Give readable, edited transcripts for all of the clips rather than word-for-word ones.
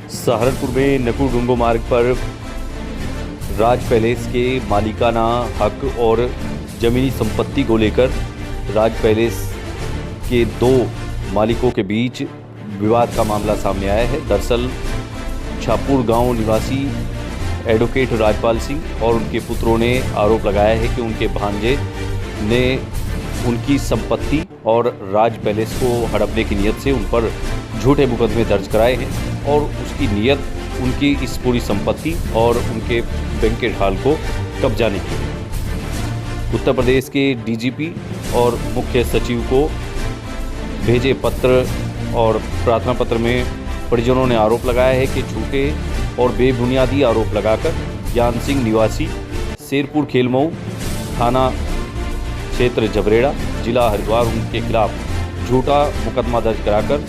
सहारनपुर में नकुल मार्ग पर राज पैलेस के मालिकाना हक और ज़मीनी संपत्ति को लेकर राज पैलेस के दो मालिकों के बीच विवाद का मामला सामने आया है। दरअसल छापुर गांव निवासी एडवोकेट राजपाल सिंह और उनके पुत्रों ने आरोप लगाया है कि उनके भांजे ने उनकी संपत्ति और राज पैलेस को हड़पने की नीयत से उन पर झूठे मुकदमे दर्ज कराए हैं और उसकी नीयत उनकी इस पूरी संपत्ति और उनके बैंक के ढाल को कब्जाने की है। उत्तर प्रदेश के डीजीपी और मुख्य सचिव को भेजे पत्र और प्रार्थना पत्र में परिजनों ने आरोप लगाया है कि झूठे और बेबुनियादी आरोप लगाकर ज्ञान सिंह निवासी शेरपुर खेलमऊ थाना क्षेत्र जबरेड़ा जिला हरिद्वार उनके खिलाफ झूठा मुकदमा दर्ज कराकर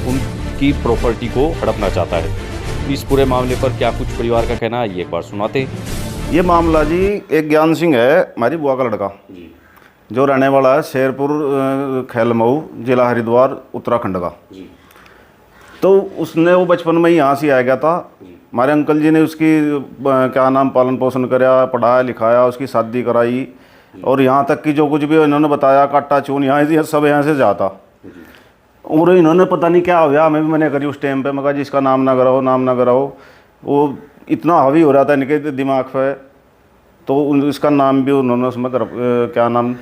उनकी प्रॉपर्टी को हड़पना चाहता है। इस पूरे मामले पर क्या कुछ परिवार का कहना है, ये एक बार सुनाते हैं। ये मामला जी, एक ज्ञान सिंह है हमारी बुआ का लड़का जी, जो रहने वाला है शेरपुर खेलमऊ जिला हरिद्वार उत्तराखंड का जी। तो उसने वो बचपन में ही यहाँ से आ गया था। हमारे अंकल जी ने उसकी क्या नाम पालन पोषण कराया, पढ़ाया लिखाया, उसकी शादी कराई और यहाँ तक कि जो कुछ भी इन्होंने बताया काटा चून यहाँ से सब यहाँ से जाता। और इन्होंने पता नहीं क्या हो गया, हमें भी मैंने करी उस टाइम पे, मैं कहा जी इसका नाम ना कराओ, नाम ना कराओ। वो इतना हावी हो रहा था इनके दिमाग पे, तो इसका नाम भी उन्होंने उसमें क्या नाम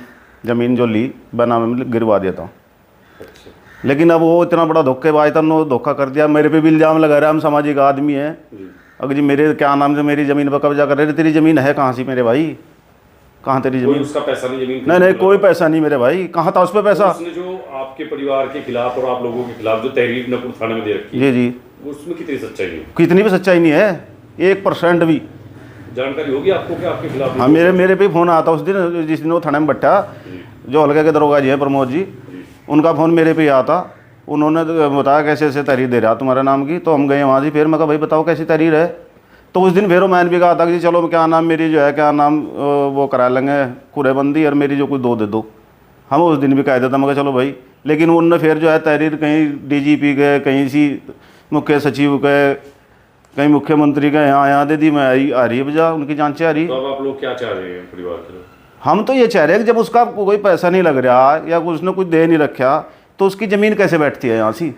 ज़मीन जो ली बनाम में गिरवा दिया था। लेकिन अब वो इतना बड़ा धोखेबाज था, उन्होंने धोखा कर दिया। मेरे पे भी इल्ज़ाम लगा रहा है, हम सामाजिक आदमी हैं, अगर जी मेरे क्या नाम से मेरी ज़मीन पर कब्जा कर रहे थे। तेरी ज़मीन है कहाँ सी मेरे भाई, कहाँ तेरी ज़मीन? उसका पैसा नहीं, ज़मीन नहीं कोई पैसा नहीं मेरे भाई, कहाँ था उस पर पैसा? उसने जो आपके परिवार के खिलाफ और आप लोगों के खिलाफ जो तहरीर नकुल थाने में दे रखी जी जी, उसमें कितनी सच्चाई है? कितनी भी सच्चाई नहीं है, 1% भी जानकारी होगी आपको कि आपके खिलाफ? हाँ, मेरे पे फ़ोन आता उस दिन, जिस दिन वो थाने में बैठा, जो हल्के के दरोगा जी है प्रमोद जी, उनका फ़ोन मेरे पे आता। उन्होंने बताया कैसे ऐसे तहरीर दे रहा तुम्हारे नाम की। तो हम गए वहाँ से, फिर मैं कहा भाई बताओ कैसी तहरीर है। तो उस दिन फिर मैंने भी कहा था कि चलो क्या नाम मेरी जो है क्या नाम वो करा लेंगे कुरेबंदी और मेरी जो कुछ दो दे दो। हम उस दिन भी कह देता, मैं चलो भाई। लेकिन उनने फिर जो है तहरीर कहीं डीजीपी के, कहीं सी मुख्य सचिव के, कहीं मुख्यमंत्री के यहाँ दे दी। मैं आ रही है बजा उनकी जांचें आ रही। तो अब आप लोग क्या चाह रहे हैं परिवार के लोग? हम तो ये चाह रहे हैं कि जब उसका कोई पैसा नहीं लग रहा या उसने कुछ दे नहीं रखा तो उसकी ज़मीन कैसे बैठती है यहाँ सी?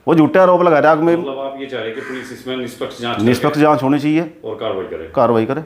वो झूठे आरोप लगा रहा है। मतलब आप ये चाह रहे हैं कि पुलिस इसमें निष्पक्ष जांच होनी चाहिए और कार्रवाई करे।